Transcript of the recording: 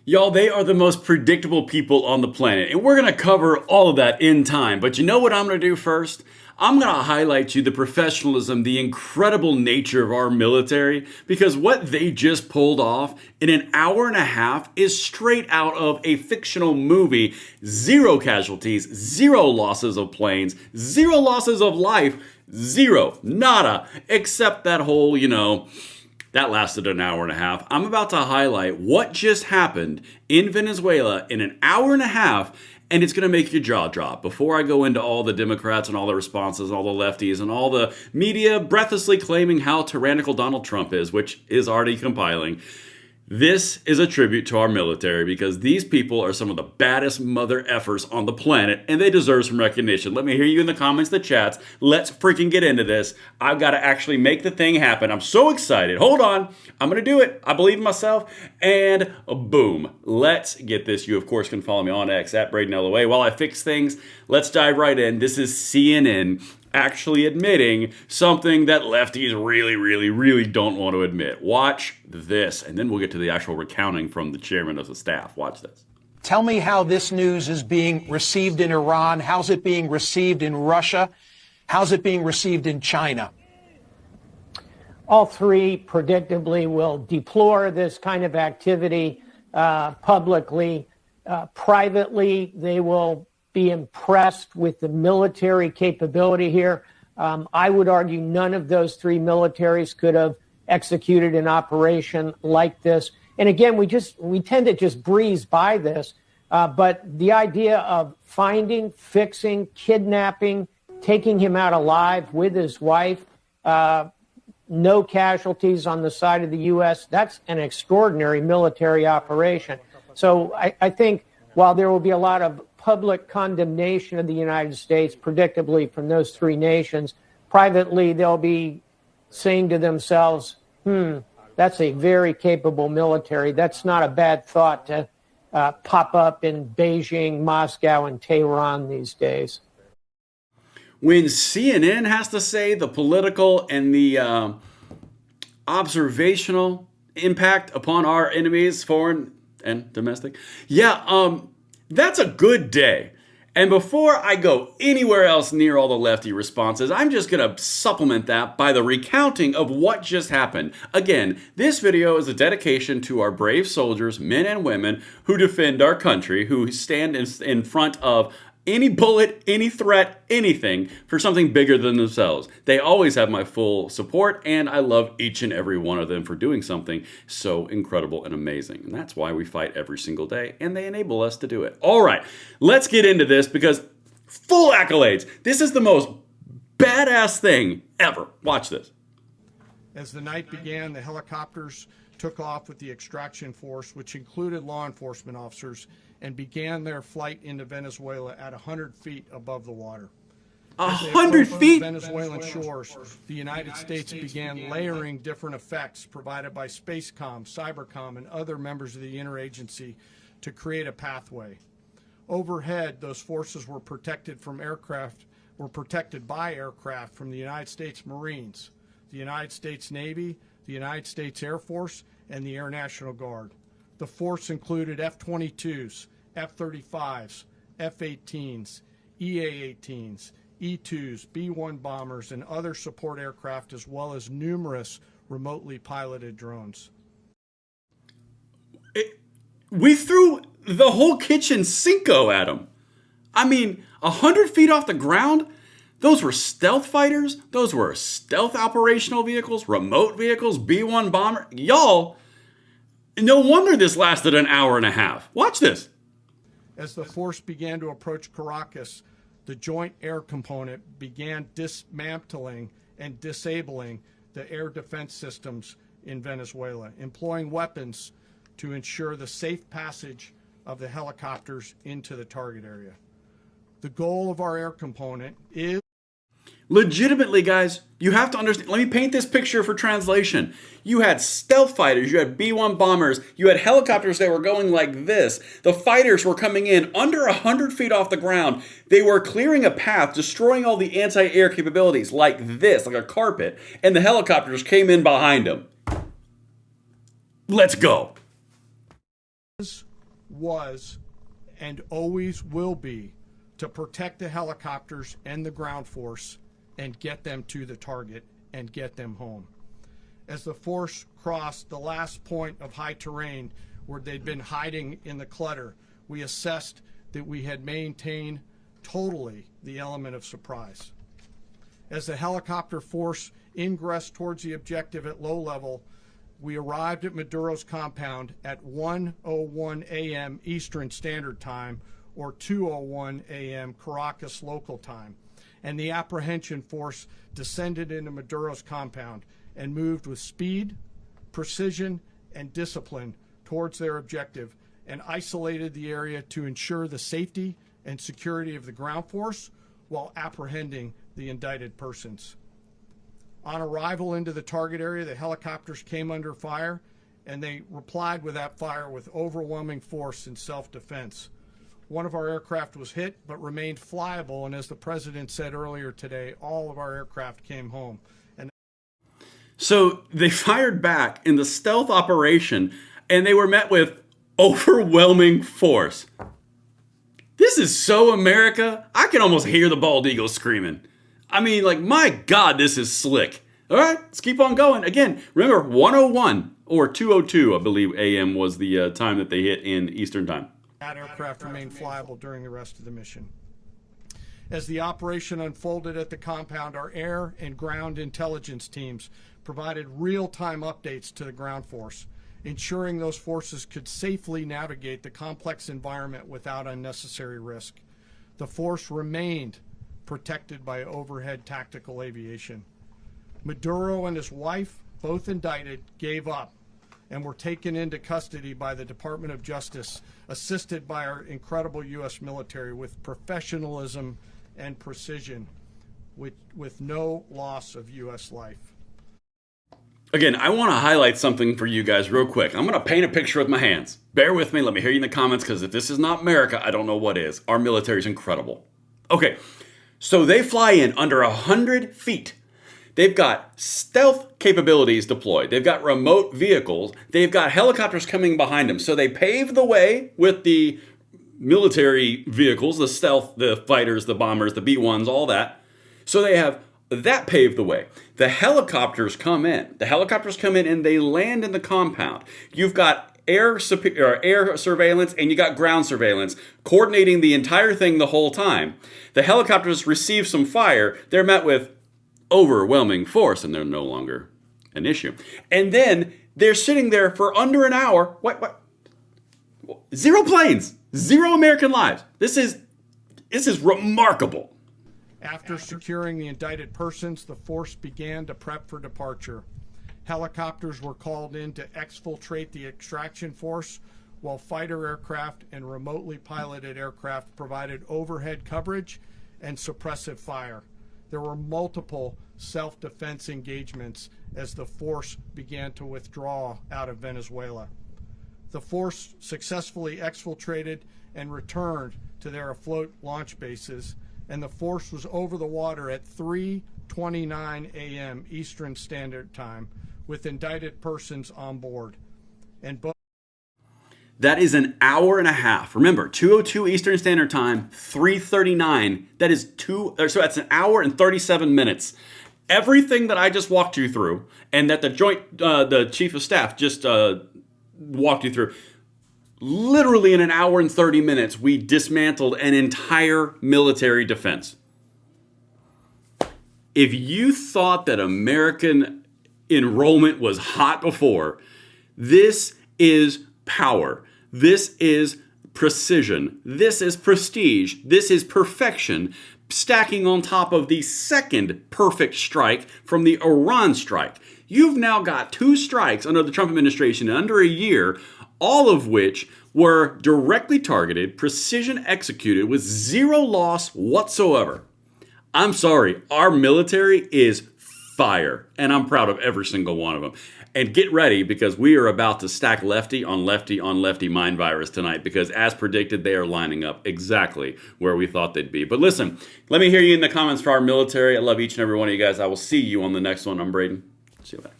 Y'all, they are the most predictable people on the planet, and we're gonna cover all of that in time. But you know what I'm gonna do first? I'm gonna highlight you the professionalism, the incredible nature of our military, because what they just pulled off in an hour and a half is straight out of a fictional movie. Zero casualties, zero losses of planes, zero losses of life, zero, nada, except that whole, that lasted an hour and a half. I'm about to highlight what just happened in Venezuela in an hour and a half, and it's going to make your jaw drop. Before I go into all the Democrats and all the responses, and all the lefties, and all the media breathlessly claiming how tyrannical Donald Trump is, which is already compiling, this is a tribute to our military because these people are some of the baddest mother effers on the planet and they deserve some recognition. Let me hear you in the comments, the chats. Let's freaking get into this. I've got to actually make the thing happen. I'm so excited. Hold on. I'm going to do it. I believe in myself. And boom. Let's get this. You, of course, can follow me on X at Braden LOA. While I fix things, let's dive right in. This is CNN actually admitting something that lefties really don't want to admit. Watch this, and then we'll get to the actual recounting from the chairman of the staff. Watch this. Tell me how this news is being received in Iran. How's it being received in Russia? How's it being received in China? All three, predictably, will deplore this kind of activity publicly. Privately, they will be impressed with the military capability here. I would argue none of those three militaries could have executed an operation like this. And again, we tend to just breeze by this. But the idea of finding, fixing, kidnapping, taking him out alive with his wife, no casualties on the side of the U.S., that's an extraordinary military operation. So I think while there will be a lot of public condemnation of the United States, predictably from those three nations, privately they'll be saying to themselves, that's a very capable military. That's not a bad thought to pop up in Beijing, Moscow, and Tehran these days. When CNN has to say the political and the observational impact upon our enemies, foreign and domestic, that's a good day. And before I go anywhere else near all the lefty responses, I'm just going to supplement that by the recounting of what just happened. Again, this video is a dedication to our brave soldiers, men and women, who defend our country, who stand in front of any bullet, any threat, anything for something bigger than themselves. They always have my full support, and I love each and every one of them for doing something so incredible and amazing. And that's why we fight every single day, and they enable us to do it. All right, let's get into this because full accolades. This is the most badass thing ever. Watch this. As the night began, the helicopters took off with the extraction force, which included law enforcement officers, and began their flight into Venezuela at 100 feet above the water. 100 feet? Venezuelan shores, the United States began layering different effects provided by Spacecom, Cybercom, and other members of the interagency to create a pathway. Overhead, those forces were protected by aircraft from the United States Marines, the United States Navy, the United States Air Force, and the Air National Guard. The force included F-22s, F-35s, F-18s, EA-18s, E-2s, B-1 bombers, and other support aircraft, as well as numerous remotely piloted drones. We threw the whole kitchen Cinco at them. 100 feet off the ground? Those were stealth fighters. Those were stealth operational vehicles, remote vehicles, B-1 bomber. Y'all, no wonder this lasted an hour and a half. Watch this. As the force began to approach Caracas, the Joint Air Component began dismantling and disabling the air defense systems in Venezuela, employing weapons to ensure the safe passage of the helicopters into the target area. The goal of our air component is... Legitimately, guys, you have to understand. Let me paint this picture for translation. You had stealth fighters, you had B-1 bombers, you had helicopters that were going like this. The fighters were coming in under 100 feet off the ground. They were clearing a path, destroying all the anti-air capabilities like this, like a carpet, and the helicopters came in behind them. Let's go. was and always will be to protect the helicopters and the ground force and get them to the target and get them home. As the force crossed the last point of high terrain where they'd been hiding in the clutter, we assessed that we had maintained totally the element of surprise. As the helicopter force ingressed towards the objective at low level, we arrived at Maduro's compound at 1:01 a.m. Eastern Standard Time, or 2:01 a.m. Caracas local time, and the apprehension force descended into Maduro's compound and moved with speed, precision, and discipline towards their objective and isolated the area to ensure the safety and security of the ground force while apprehending the indicted persons. On arrival into the target area, the helicopters came under fire, and they replied with that fire with overwhelming force in self-defense. One of our aircraft was hit but remained flyable, and as the president said earlier today, all of our aircraft came home. So they fired back in the stealth operation, and they were met with overwhelming force. This is so America. I can almost hear the bald eagle screaming. I mean, like, my God, this is slick. All right, let's keep on going. Again, remember, 1:01 or 2:02, I believe, a.m. was the time that they hit in Eastern Time. That aircraft remained flyable during the rest of the mission. As the operation unfolded at the compound, our air and ground intelligence teams provided real-time updates to the ground force, ensuring those forces could safely navigate the complex environment without unnecessary risk. The force remained protected by overhead tactical aviation. Maduro and his wife, both indicted, gave up and were taken into custody by the Department of Justice, assisted by our incredible U.S. military with professionalism and precision, with no loss of U.S. life. Again, I want to highlight something for you guys real quick. I'm going to paint a picture with my hands. Bear with me. Let me hear you in the comments, because if this is not America, I don't know what is. Our military is incredible. Okay, so they fly in under 100 feet. They've got stealth capabilities deployed. They've got remote vehicles. They've got helicopters coming behind them. So they pave the way with the military vehicles, the stealth, the fighters, the bombers, the B-1s, all that. So they have that paved the way. The helicopters come in. The helicopters come in and they land in the compound. You've got air surveillance and you got ground surveillance coordinating the entire thing the whole time. The helicopters receive some fire. They're met with overwhelming force, and they're no longer an issue. And then they're sitting there for under an hour. What? Zero planes, zero American lives. This is remarkable. After securing the indicted persons, the force began to prep for departure. Helicopters were called in to exfiltrate the extraction force, while fighter aircraft and remotely piloted aircraft provided overhead coverage and suppressive fire. There were multiple self-defense engagements as the force began to withdraw out of Venezuela. The force successfully exfiltrated and returned to their afloat launch bases, and the force was over the water at 3:29 a.m. Eastern Standard Time with indicted persons on board. And that is an hour and a half. Remember, 2:02 Eastern Standard Time, 3:39. That is so that's an hour and 37 minutes. Everything that I just walked you through, and that the chief of staff just walked you through, literally in an hour and 30 minutes, we dismantled an entire military defense. If you thought that American enrollment was hot before, this is power. This is precision. This is prestige. This is perfection, stacking on top of the second perfect strike from the Iran strike. You've now got two strikes under the Trump administration in under a year, all of which were directly targeted, precision executed with zero loss whatsoever. I'm sorry, our military is fire, and I'm proud of every single one of them. And get ready, because we are about to stack lefty on lefty on lefty mind virus tonight, because as predicted, they are lining up exactly where we thought they'd be. But listen, let me hear you in the comments for our military. I love each and every one of you guys. I will see you on the next one. I'm Braden. See you later.